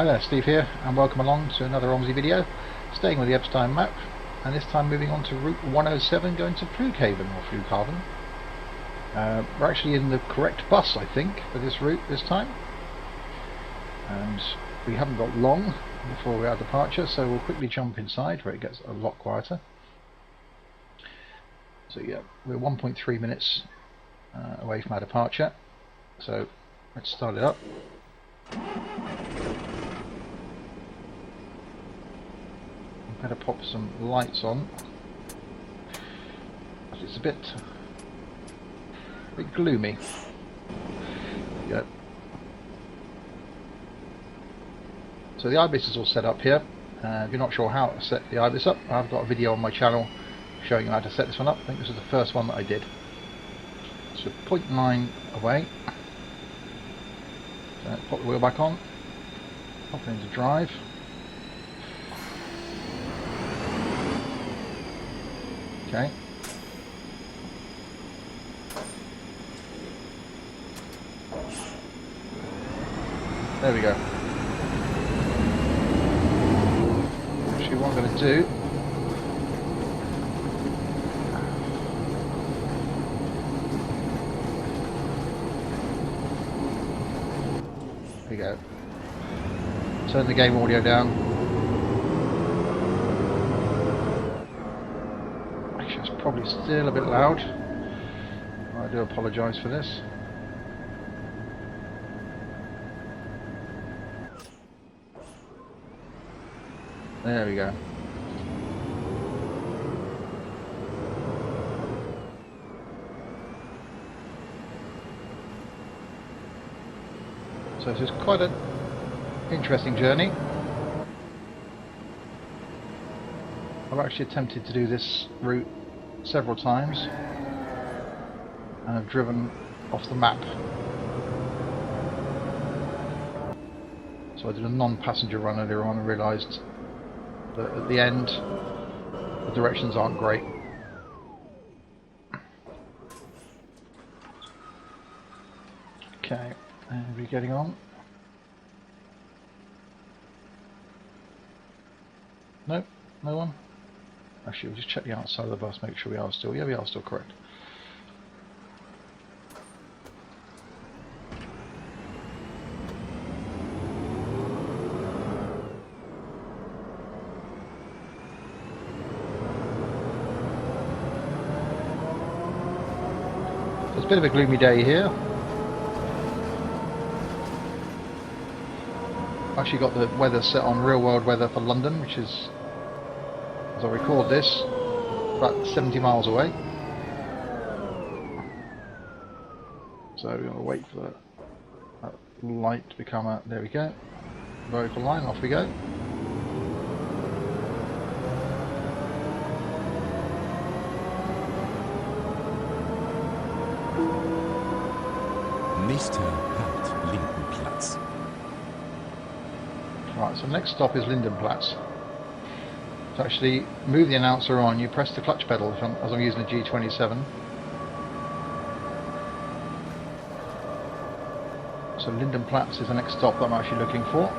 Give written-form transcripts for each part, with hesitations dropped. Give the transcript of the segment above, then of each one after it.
Hi there, Steve here, and welcome along to another OMSI video, staying with the Ebstein Map, and this time moving on to Route 107 going to Flughaven or Flughaven. We're actually in the correct bus, I think, for this route this time, and we haven't got long before we are departure, so we'll quickly jump inside where it gets a lot quieter. So yeah, we're 1.3 minutes away from our departure, so let's start it up. Better pop some lights on. It's a bit gloomy. Yep. So the IBIS is all set up here. If you're not sure how to set the IBIS up, I've got a video on my channel showing you how to set this one up. I think this is the first one that I did. So 0.9 away. So pop the wheel back on. Pop it into drive. Okay. There we go. Actually, what I'm going to do, there we go. Turn the game audio down. Probably still a bit loud. I do apologise for this. There we go. So this is quite an interesting journey. I've actually attempted to do this route several times and have driven off the map. So I did a non-passenger run earlier on and realised that at the end the directions aren't great. Okay, and we're getting on. Nope, no one. Actually, we'll just check the outside of the bus, make sure we are still. Yeah, we are still correct. So it's a bit of a gloomy day here. I've actually got the weather set on real world weather for London, which is, as I record this, about 70 miles away. So we're going to wait for that light to become a... there we go. Vertical line, off we go. Nächster Halt Lindenplatz. Right, so next stop is Lindenplatz. To actually move the announcer on, you press the clutch pedal as I'm using a G27. So Lindenplatz is the next stop that I'm actually looking for.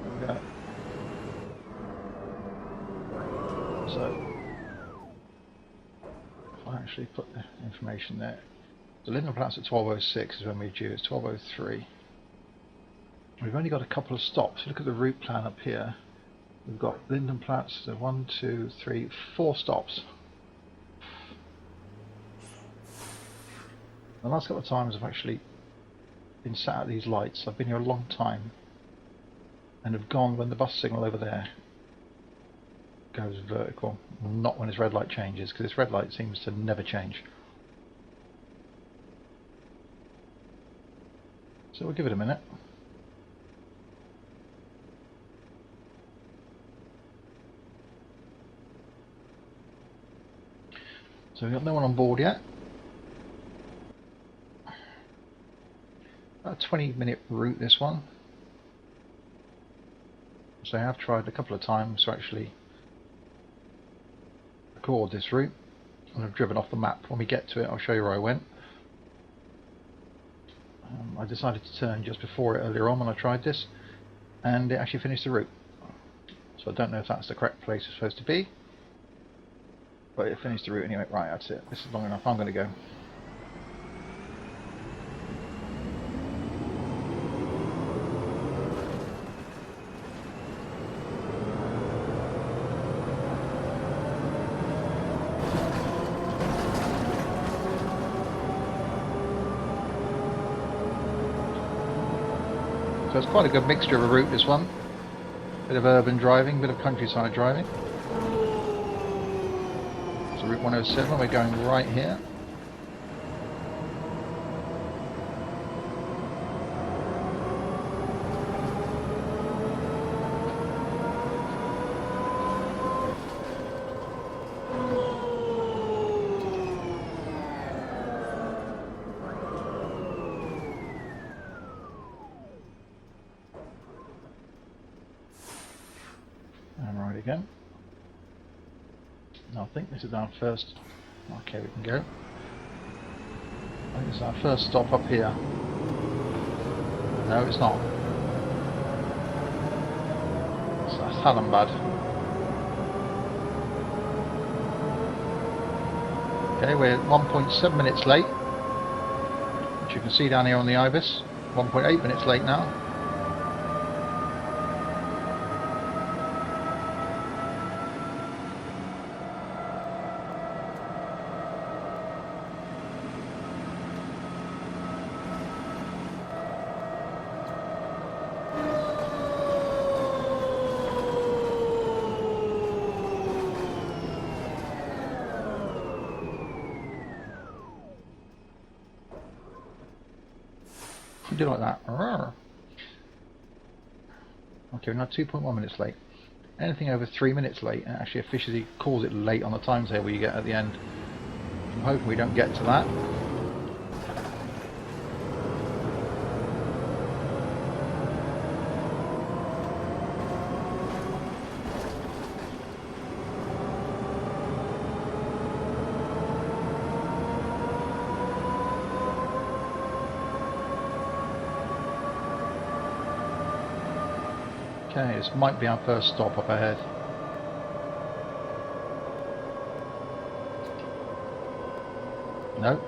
There we go. So if I actually put the information there. So Lindenplatz at 12:06 is when we're due. It's 12:03. We've only got a couple of stops. Look at the route plan up here. We've got Lindenplatz, so 1, 2, 3, 4 stops. The last couple of times I've actually been sat at these lights. I've been here a long time and have gone when the bus signal over there goes vertical, not when this red light changes, because this red light seems to never change. So we'll give it a minute. So we've got no one on board yet. About a 20-minute route, this one. So I have tried a couple of times to actually record this route. and I've driven off the map. When we get to it, I'll show you where I went. I decided to turn just before it earlier on when I tried this, and it actually finished the route. So I don't know if that's the correct place it's supposed to be, but it finished the route anyway. Right, that's it. This is long enough. I'm going to go. So it's quite a good mixture of a route, this one. Bit of urban driving, bit of countryside driving. So Route 107, we're going right here. And right again. Now I think this is our first. Okay, we can go. I think this is our first stop up here. No, it's not. So that's Hallenbad. Okay, we're 1.7 minutes late, which you can see down here on the Ibis. 1.8 minutes late now. Do like that. Okay, we're now 2.1 minutes late. Anything over 3 minutes late, and actually officially calls it late on the timetable you get at the end. I'm hoping we don't get to that. Okay, this might be our first stop up ahead. No.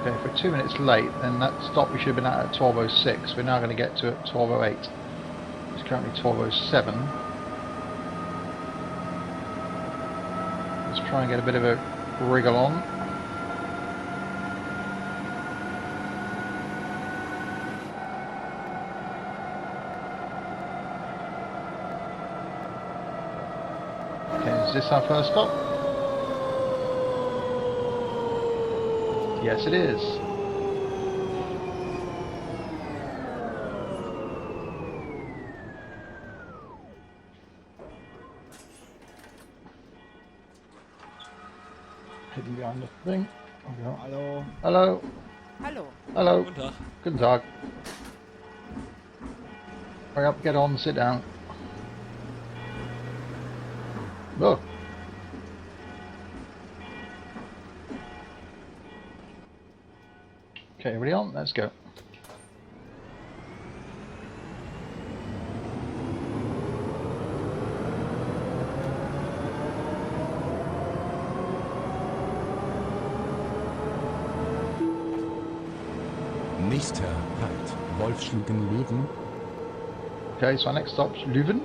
Okay, if we're 2 minutes late, then that stop we should have been at 12:06. We're now going to get to at 12:08. It's currently 12:07. Let's try and get a bit of a wriggle on. Is this our first stop? Yes, it is. Hidden behind the thing. Hallo. Hello. Hallo. Hello. Guten Tag. Guten Tag. Hurry up, get on, sit down. Look. Okay, everybody on? Let's go. Nächster Halt, Wolfsschlugen-Löwen. Okay, so our next stop's Leuven.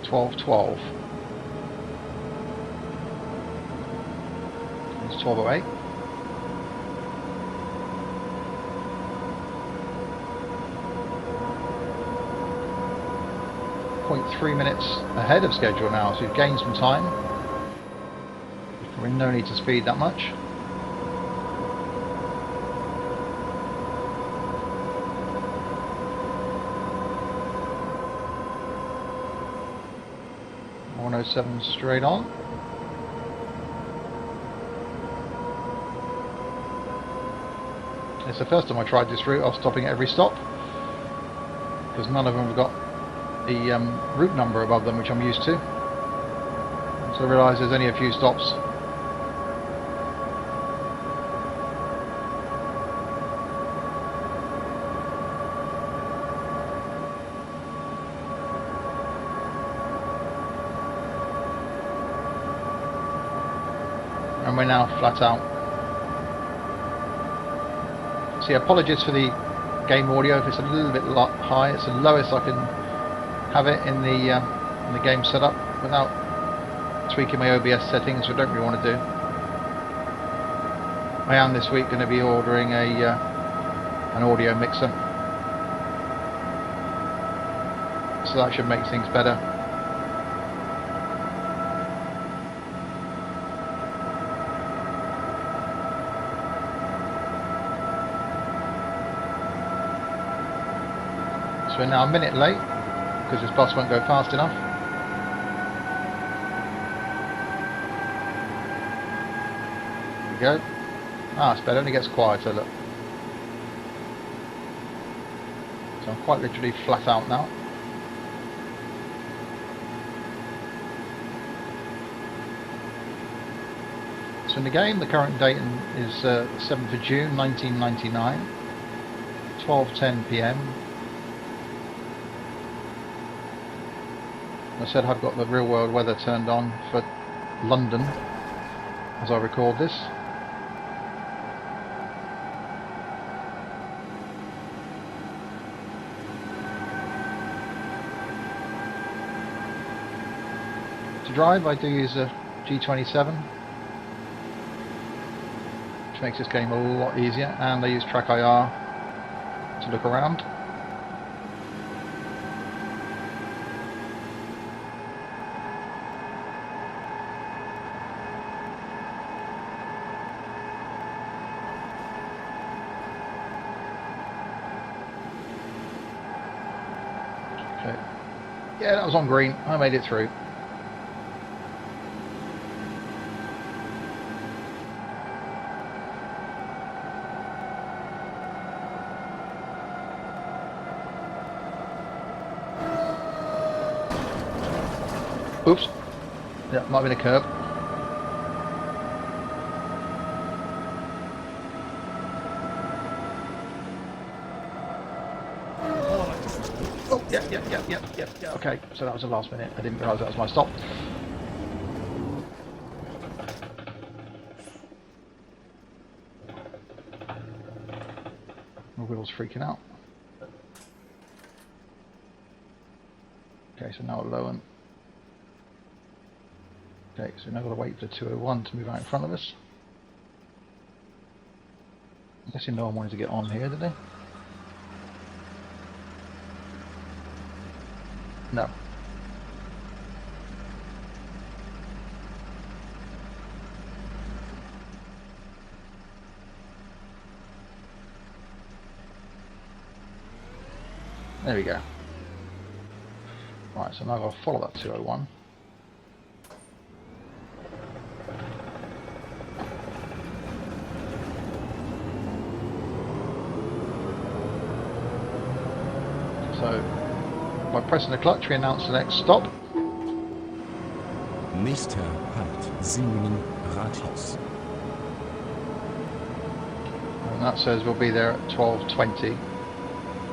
12:12. It's 12:08. .3 minutes ahead of schedule now, so we've gained some time. There's probably no need to speed that much. .107 straight on. It's the first time I tried this route. I was stopping at every stop because none of them have got the route number above them, which I'm used to. So I realise there's only a few stops. And we're now flat out. See, apologies for the game audio if it's a little bit high. It's the lowest I can have it in the game setup without tweaking my OBS settings, which I don't really want to do. I am this week going to be ordering an audio mixer, so that should make things better. So we're now a minute late because this bus won't go fast enough. There we go. Ah, it's better, and it gets quieter, look. So I'm quite literally flat out now. So in the game, the current date is 7th of June 1999, 12:10 PM. I said I've got the real world weather turned on for London as I record this. To drive, I do use a G27, which makes this game a lot easier, and I use Track IR to look around. Okay. Yeah, that was on green. I made it through. Oops. Yeah, might have been a curb. Oh, yeah. Okay, so that was the last minute. I didn't realise that was my stop. My wheel's freaking out. Okay, so now we're low and... Okay, so now we've got to wait for the 201 to move out in front of us. I'm guessing no one wanted to get on here, did they? No. There we go. Right, so now I've got to follow that 201. So, by pressing the clutch, we announce the next stop. Nächster Halt, Singen Rathaus. And that says we'll be there at 12:20,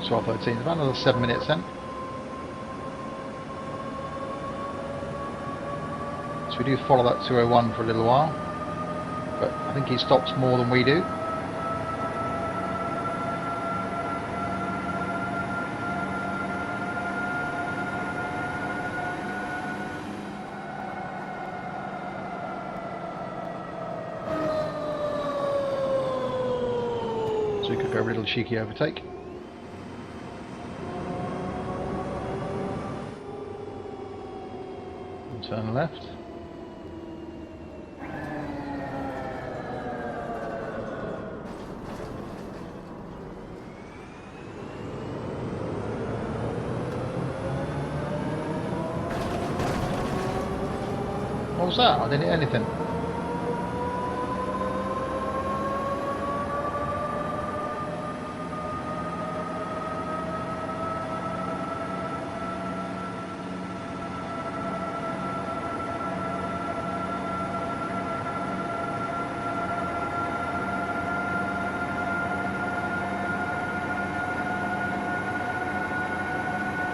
12:13. About another 7 minutes then. So we do follow that 201 for a little while, but I think he stops more than we do. So we could go a little cheeky overtake. And turn left. What was that? I didn't hit anything.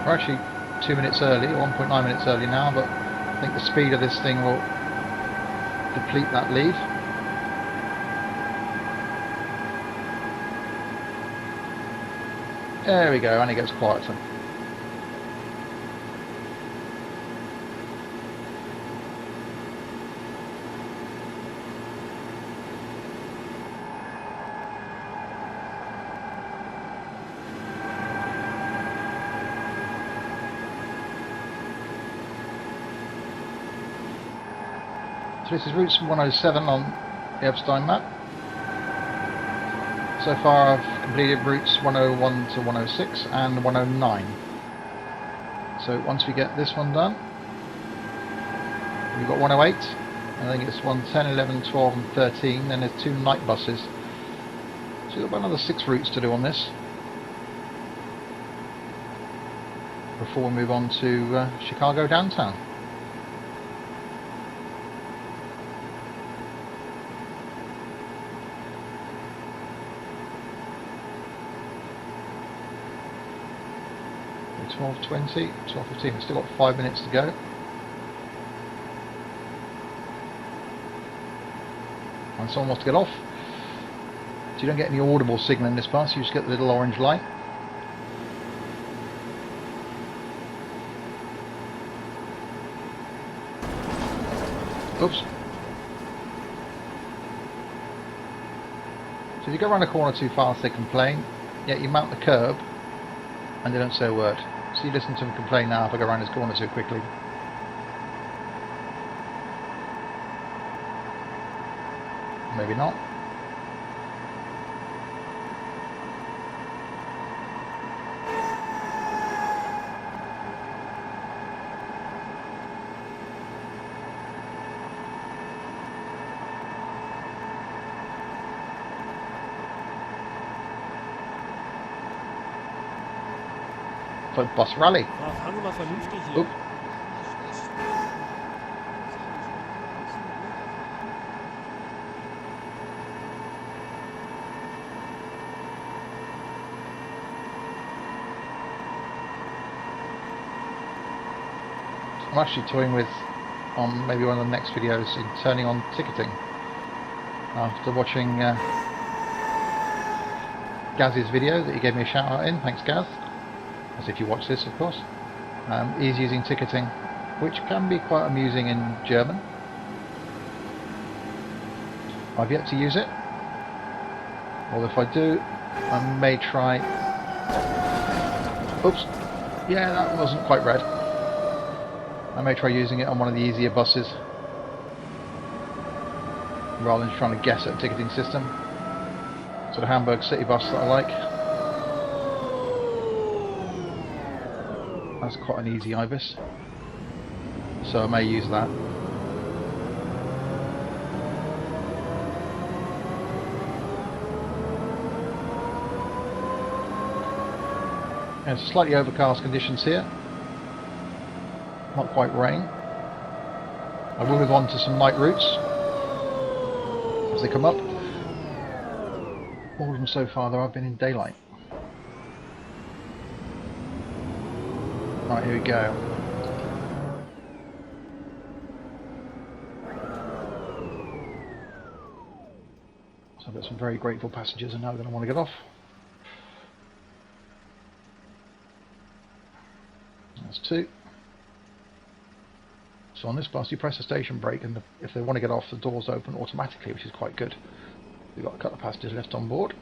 We're actually 2 minutes early, 1.9 minutes early now, but I think the speed of this thing will deplete that lead. There we go, and it gets quieter. So this is route 107 on the Ebstein Map. So far I've completed routes 101 to 106 and 109. So once we get this one done, we've got 108, I think it's 110, 11, 12 and 13, then there's 2 night buses. So we've got about another 6 routes to do on this before we move on to Chicago downtown. We're 12:20, 12:15, we've still got 5 minutes to go. And someone wants to get off. So you don't get any audible signal in this bus, you just get the little orange light. Oops. So if you go around a corner too fast they complain, yet you mount the curb and they don't say a word. So you listen to them complain now if I go around this corner too quickly. Maybe not. For bus rally. Ja, fahren Sie mal vernünftig hier. Oop. I'm actually toying with, on maybe one of the next videos, in turning on ticketing. After watching Gaz's video that he gave me a shout out in, thanks Gaz. As if you watch this, of course. He's using ticketing, which can be quite amusing in German. I've yet to use it, although if I do, I may try. Oops, yeah, that wasn't quite red. I may try using it on one of the easier buses, rather than trying to guess at a ticketing system. So the Hamburg City bus that I like. That's quite an easy IBIS, so I may use that. And it's slightly overcast conditions here, not quite rain. I will move on to some night routes as they come up. All of them so far though have been in daylight. Right, here we go. So I've got some very grateful passengers and now they're going to want to get off. That's 2. So on this bus you press the station brake and if they want to get off the doors open automatically, which is quite good. We've got a couple of passengers left on board.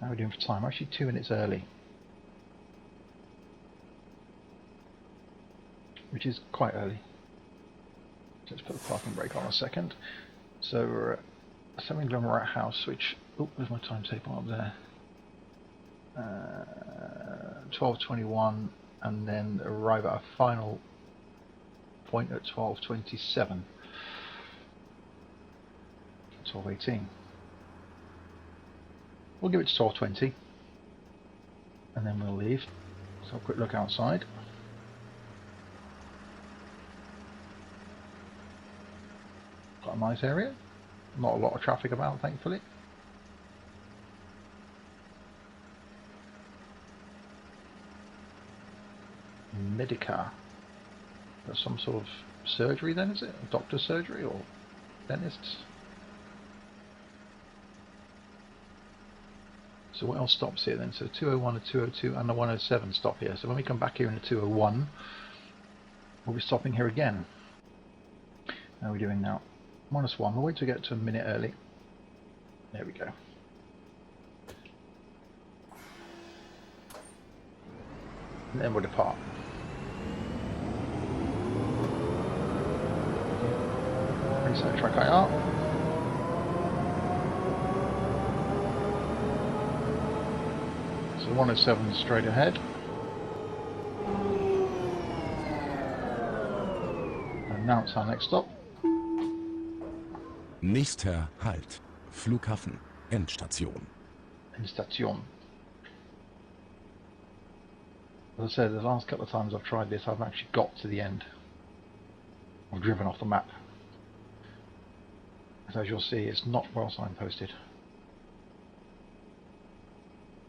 How are we doing for time? We're actually 2 minutes early, which is quite early. Let's put the parking brake on a second. So we're at 7 Glenmore House, which, oh, there's my timetable up there. 12:21, and then arrive at a final point at 12:27. 12:18. We'll give it to 12:20, and then we'll leave. So a quick look outside. Got a nice area. Not a lot of traffic about, thankfully. Medica. That's some sort of surgery then, is it? A doctor's surgery or dentist's? So what else stops here then? So 201, a 202 and a 107 stop here. So when we come back here in the 201, we'll be stopping here again. How are we doing now? -1. We'll wait to get to a minute early. There we go. And then we'll depart. Reset track IR. So 107 straight ahead. And now it's our next stop. Nächster Halt. Flughafen. Endstation. Endstation. As I said, the last couple of times I've tried this, I've actually got to the end. I've driven off the map. As you'll see, it's not well signposted.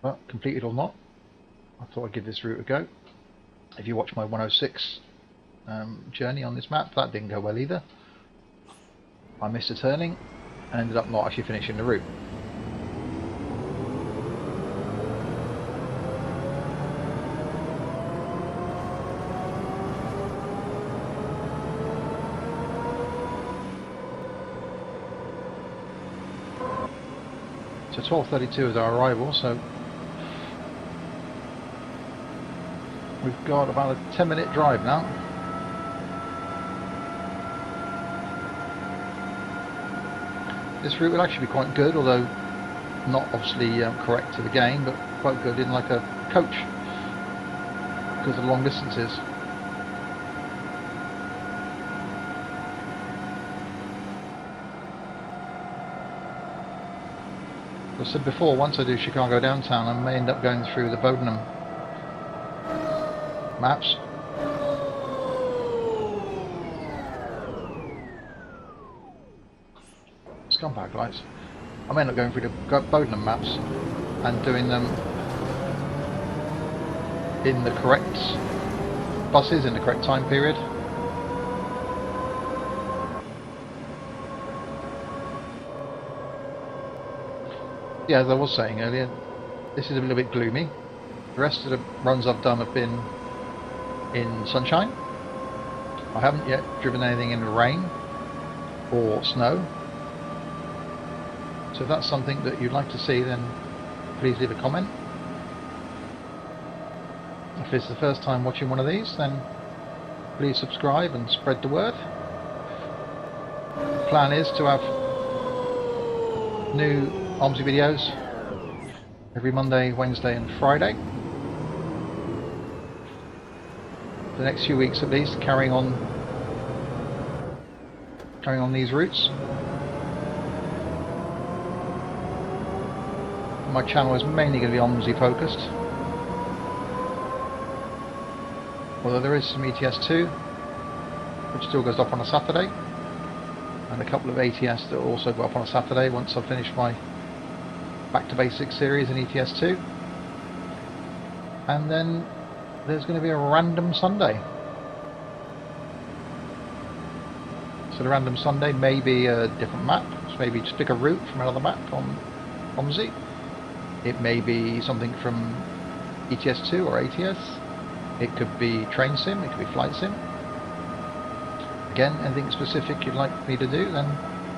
But completed or not, I thought I'd give this route a go. If you watch my 106 journey on this map, that didn't go well either. I missed a turning and ended up not actually finishing the route. So 12:32 is our arrival, so we've got about a 10-minute drive now. This route would actually be quite good, although not obviously correct to the game, but quite good in like a coach because of long distances. As I said before, once I do Chicago downtown, I may end up going through the Bodenham maps. Scumbag lights. I may end up going through the Bodenham maps and doing them in the correct buses in the correct time period. Yeah, as I was saying earlier, this is a little bit gloomy. The rest of the runs I've done have been in sunshine. I haven't yet driven anything in the rain or snow. So if that's something that you'd like to see, then please leave a comment. If it's the first time watching one of these, then please subscribe and spread the word. The plan is to have new OMSI videos every Monday, Wednesday and Friday. For the next few weeks at least, carrying on these routes. My channel is mainly going to be OMSI focused, although there is some ETS2 which still goes up on a Saturday, and a couple of ATS that will also go up on a Saturday once I've finished my Back to Basics series in ETS2. And then there's going to be a random Sunday. So the random Sunday may be a different map, so maybe just pick a route from another map on OMSI. It may be something from ETS2 or ATS. It could be train sim, it could be flight sim. Again, anything specific you'd like me to do, then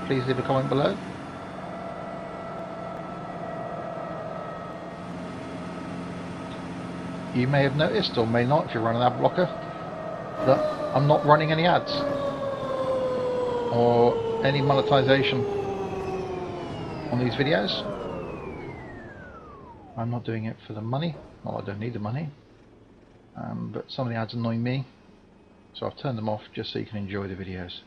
please leave a comment below. You may have noticed, or may not if you're running an ad blocker, that I'm not running any ads or any monetization on these videos. I'm not doing it for the money. Well, I don't need the money, but some of the ads annoy me, so I've turned them off just so you can enjoy the videos.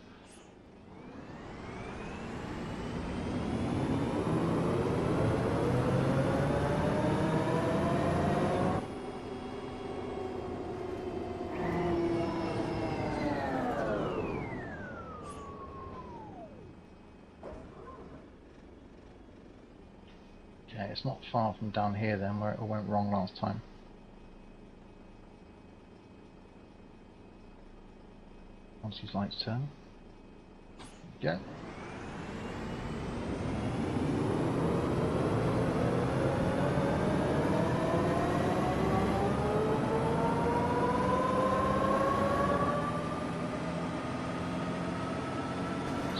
Okay, it's not far from down here then where it all went wrong last time. once these lights turn. Yeah.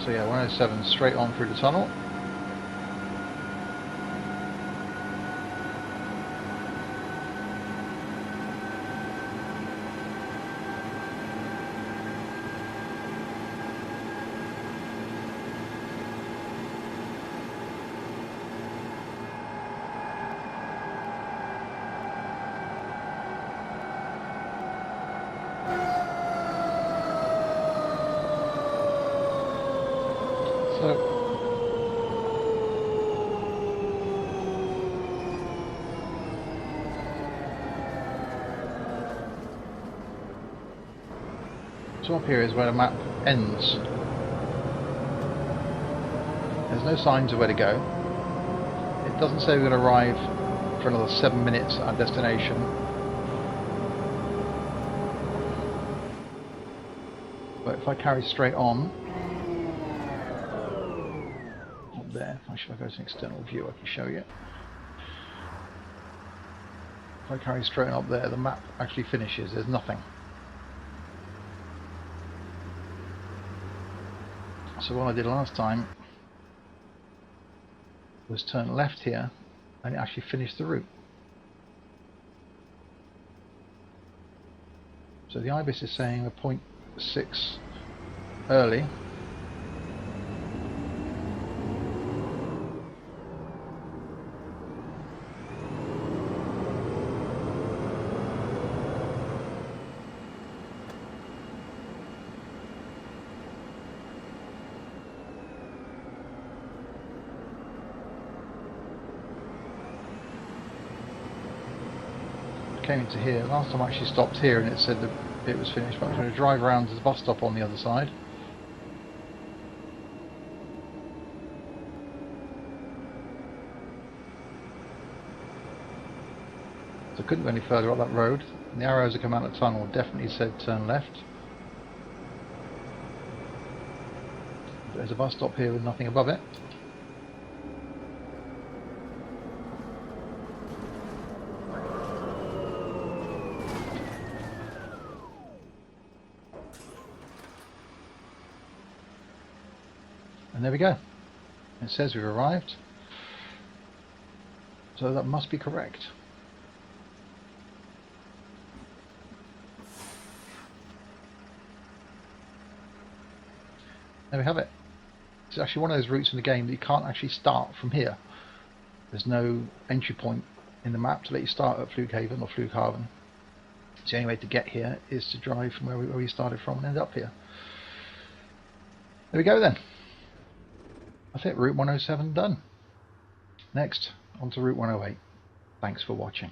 So yeah, 107 straight on through the tunnel. So up here is where the map ends. There's no signs of where to go. It doesn't say we're going to arrive for another 7 minutes at our destination. But if I carry straight on, up there, should I go to an external view, I can show you. If I carry straight up there, the map actually finishes, there's nothing. So what I did last time was turn left here and it actually finished the route. So the IBIS is saying a 0.6 early. Came into here. Last time I actually stopped here and it said that it was finished, but I'm going to drive around to the bus stop on the other side. So I couldn't go any further up that road. And the arrows that come out of the tunnel definitely said turn left. There's a bus stop here with nothing above it. And there we go. It says we've arrived. So that must be correct. There we have it. It's actually one of those routes in the game that you can't actually start from here. There's no entry point in the map to let you start at Flughaven or Flughaven. So the only way to get here is to drive from where we started from and end up here. There we go then. That's it, Route 107 done. Next, on to Route 108. Thanks for watching.